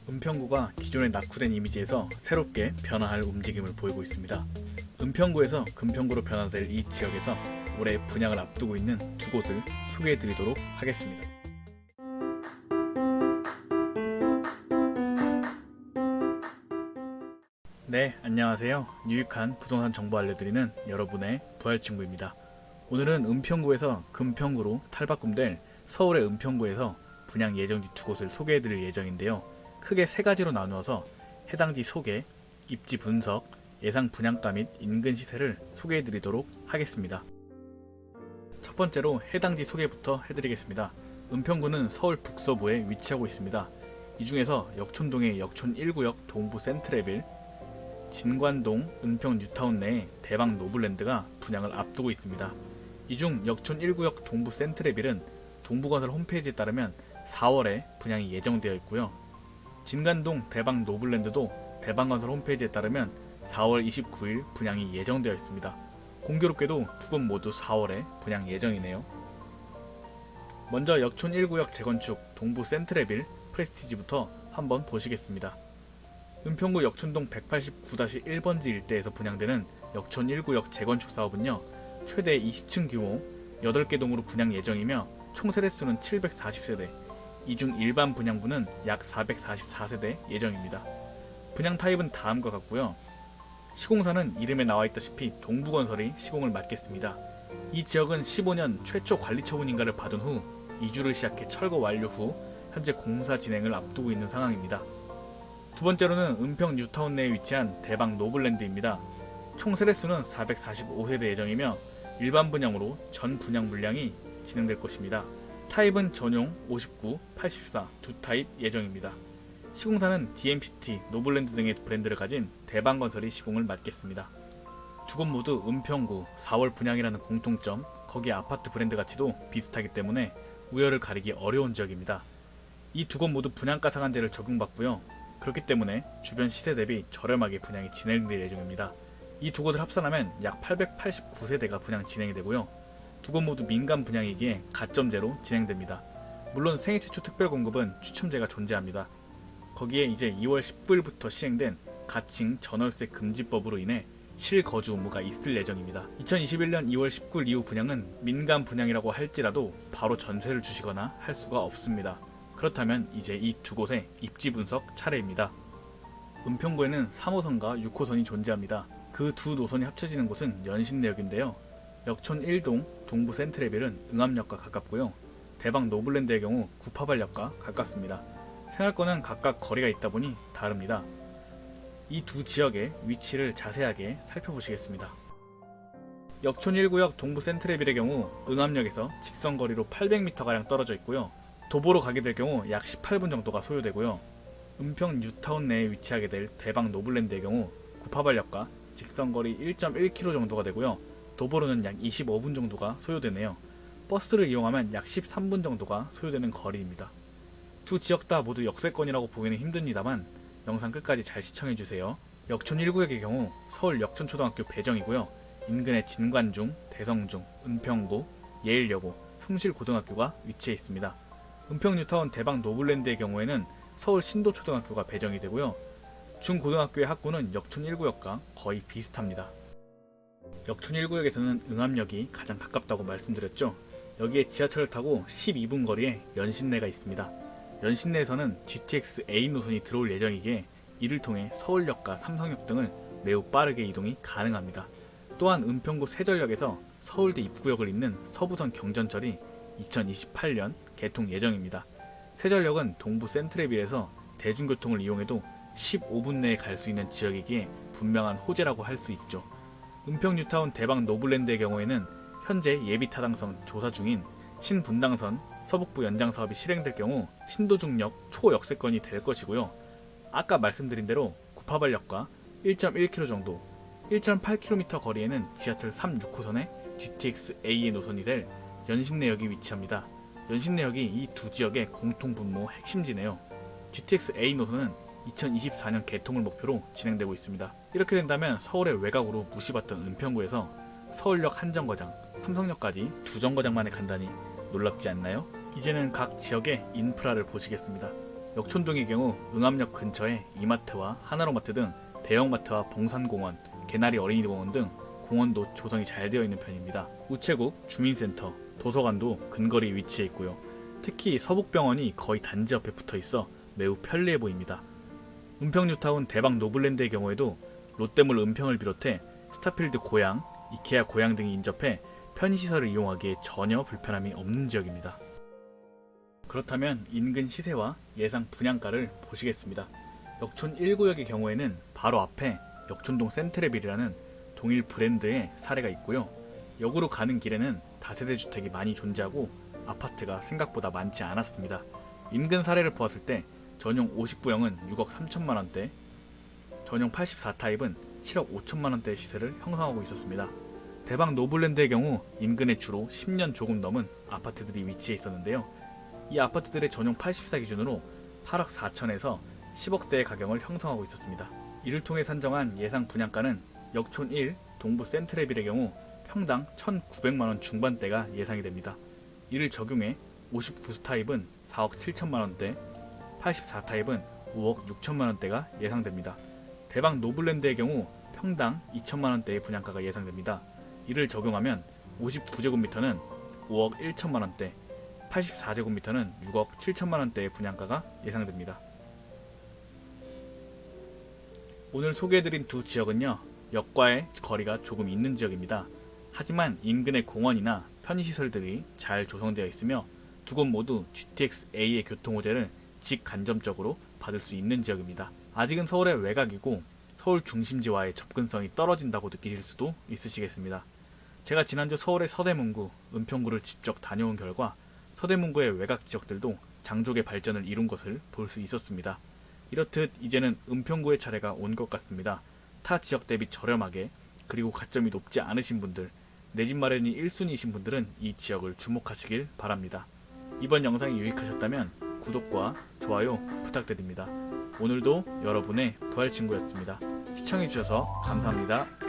은평구가 기존의 낙후된 이미지에서 새롭게 변화할 움직임을 보이고 있습니다. 은평구에서 금평구로 변화될 이 지역에서 올해 분양을 앞두고 있는 두 곳을 소개해드리도록 하겠습니다. 네, 안녕하세요. 유익한 부동산 정보 알려드리는 여러분의 부활친구입니다. 오늘은 은평구에서 금평구로 탈바꿈될 서울의 은평구에서 분양 예정지 두 곳을 소개해드릴 예정인데요. 크게 세 가지로 나누어서 해당지 소개, 입지 분석, 예상 분양가 및 인근 시세를 소개해드리도록 하겠습니다. 첫 번째로 해당지 소개부터 해드리겠습니다. 은평구는 서울 북서부에 위치하고 있습니다. 이 중에서 역촌동의 역촌 1구역 동부 센트레빌, 진관동 은평 뉴타운 내에 대박 노블랜드가 분양을 앞두고 있습니다. 이 중 역촌 1구역 동부 센트레빌은 동부건설 홈페이지에 따르면 4월에 분양이 예정되어 있고요. 진관동 대박 노블랜드도 대박건설 홈페이지에 따르면 4월 29일 분양이 예정되어 있습니다. 공교롭게도 두 곳 모두 4월에 분양 예정이네요. 먼저 역촌 1구역 재건축 동부 센트레빌 프레스티지부터 한번 보시겠습니다. 은평구 역촌동 189-1번지 일대에서 분양되는 역촌 1구역 재건축 사업은요, 최대 20층 규모 8개 동으로 분양 예정이며 총 세대수는 740세대, 이 중 일반 분양분은 약 444세대 예정입니다. 분양 타입은 다음과 같고요. 시공사는 이름에 나와있다시피 동부건설이 시공을 맡겠습니다. 이 지역은 15년 최초 관리처분인가를 받은 후 이주를 시작해 철거 완료 후 현재 공사 진행을 앞두고 있는 상황입니다. 두 번째로는 은평 뉴타운 내에 위치한 대박 노블랜드입니다. 총 세대수는 445세대 예정이며 일반 분양으로 전 분양 물량이 진행될 것입니다. 타입은 전용, 59, 84 두 타입 예정입니다. 시공사는 DMCT, 노블랜드 등의 브랜드를 가진 대박건설이 시공을 맡겠습니다. 두 곳 모두 은평구 4월 분양이라는 공통점, 거기에 아파트 브랜드 가치도 비슷하기 때문에 우열을 가리기 어려운 지역입니다. 이 두 곳 모두 분양가 상한제를 적용받고요. 그렇기 때문에 주변 시세 대비 저렴하게 분양이 진행될 예정입니다. 이 두 곳을 합산하면 약 889세대가 분양 진행이 되고요. 두 곳 모두 민간 분양이기에 가점제로 진행됩니다. 물론 생애 최초 특별 공급은 추첨제가 존재합니다. 거기에 이제 2월 19일부터 시행된 가칭 전월세 금지법으로 인해 실거주 의무가 있을 예정입니다. 2021년 2월 19일 이후 분양은 민간 분양이라고 할지라도 바로 전세를 주시거나 할 수가 없습니다. 그렇다면 이제 이 두 곳의 입지 분석 차례입니다. 은평구에는 3호선과 6호선이 존재합니다. 그 두 노선이 합쳐지는 곳은 연신내역인데요. 역촌 1동 동부 센트레빌은 응암역과 가깝고요. 대박 노블랜드의 경우 구파발역과 가깝습니다. 생활권은 각각 거리가 있다 보니 다릅니다. 이 두 지역의 위치를 자세하게 살펴보시겠습니다. 역촌 1구역 동부 센트레빌의 경우 응암역에서 직선거리로 800m가량 떨어져 있고요. 도보로 가게 될 경우 약 18분 정도가 소요되고요. 은평 뉴타운 내에 위치하게 될 대박 노블랜드의 경우 구파발역과 직선거리 1.1km 정도가 되고요. 도보로는 약 25분 정도가 소요되네요. 버스를 이용하면 약 13분 정도가 소요되는 거리입니다. 두 지역 다 모두 역세권이라고 보기는 힘듭니다만 영상 끝까지 잘 시청해주세요. 역촌 1구역의 경우 서울 역촌초등학교 배정이고요. 인근에 진관중, 대성중, 은평고, 예일여고, 숭실고등학교가 위치해 있습니다. 은평 뉴타운 대박 노블랜드의 경우에는 서울 신도초등학교가 배정이 되고요. 중고등학교의 학구는 역촌 1구역과 거의 비슷합니다. 역촌 1구역에서는 응암역이 가장 가깝다고 말씀드렸죠. 여기에 지하철을 타고 12분 거리에 연신내가 있습니다. 연신내에서는 GTX A 노선이 들어올 예정이기에 이를 통해 서울역과 삼성역 등을 매우 빠르게 이동이 가능합니다. 또한 은평구 세전역에서 서울대 입구역을 잇는 서부선 경전철이 2028년 개통 예정입니다. 세전역은 동부 센트레빌에서 대중교통을 이용해도 15분 내에 갈 수 있는 지역이기에 분명한 호재라고 할 수 있죠. 은평 뉴타운 대박 노블랜드의 경우에는 현재 예비 타당성 조사 중인 신분당선 서북부 연장 사업이 실행될 경우 신도중역 초역세권이 될 것이고요. 아까 말씀드린 대로 구파발역과 1.1km 정도, 1.8km 거리에는 지하철 3, 6호선의 GTX A의 노선이 될 연신내역이 위치합니다. 연신내역이 이 두 지역의 공통분모 핵심지네요. GTX A 노선은 2024년 개통을 목표로 진행되고 있습니다. 이렇게 된다면 서울의 외곽으로 무시받던 은평구에서 서울역 한 정거장, 삼성역까지 두 정거장만에 간다니 놀랍지 않나요? 이제는 각 지역의 인프라를 보시겠습니다. 역촌동의 경우 응암역 근처에 이마트와 하나로마트 등 대형마트와 봉산공원, 개나리 어린이공원 등 공원도 조성이 잘 되어 있는 편입니다. 우체국, 주민센터, 도서관도 근거리 위치해 있고요. 특히 서북병원이 거의 단지 옆에 붙어 있어 매우 편리해 보입니다. 은평 뉴타운 대박 노블랜드의 경우에도 롯데몰 은평을 비롯해 스타필드 고양, 이케아 고양 등이 인접해 편의시설을 이용하기에 전혀 불편함이 없는 지역입니다. 그렇다면 인근 시세와 예상 분양가를 보시겠습니다. 역촌 1구역의 경우에는 바로 앞에 역촌동 센트레빌이라는 동일 브랜드의 사례가 있고요. 역으로 가는 길에는 다세대 주택이 많이 존재하고 아파트가 생각보다 많지 않았습니다. 인근 사례를 보았을 때 전용 59형은 6억 3천만 원대, 전용 84타입은 7억 5천만 원대의 시세를 형성하고 있었습니다. 대박 노블랜드의 경우 인근에 주로 10년 조금 넘은 아파트들이 위치해 있었는데요. 이 아파트들의 전용 84 기준으로 8억 4천에서 10억대의 가격을 형성하고 있었습니다. 이를 통해 산정한 예상 분양가는 역촌 1 동부 센트레빌의 경우 평당 1,900만원 중반대가 예상이 됩니다. 이를 적용해 59수 타입은 4억 7천만원대, 84타입은 5억 6천만원대가 예상됩니다. 대박 노블랜드의 경우 평당 2천만원대의 분양가가 예상됩니다. 이를 적용하면 59제곱미터는 5억 1천만원대, 84제곱미터는 6억 7천만원대의 분양가가 예상됩니다. 오늘 소개해드린 두 지역은요, 역과의 거리가 조금 있는 지역입니다. 하지만 인근의 공원이나 편의시설들이 잘 조성되어 있으며 두 곳 모두 GTX-A의 교통호재를 직간접적으로 받을 수 있는 지역입니다. 아직은 서울의 외곽이고 서울 중심지와의 접근성이 떨어진다고 느끼실 수도 있으시겠습니다. 제가 지난주 서울의 서대문구, 은평구를 직접 다녀온 결과 서대문구의 외곽 지역들도 장족의 발전을 이룬 것을 볼 수 있었습니다. 이렇듯 이제는 은평구의 차례가 온 것 같습니다. 타 지역 대비 저렴하게, 그리고 가점이 높지 않으신 분들, 내 집 마련이 1순위이신 분들은 이 지역을 주목하시길 바랍니다. 이번 영상이 유익하셨다면 구독과 좋아요 부탁드립니다. 오늘도 여러분의 부활친구였습니다. 시청해주셔서 감사합니다.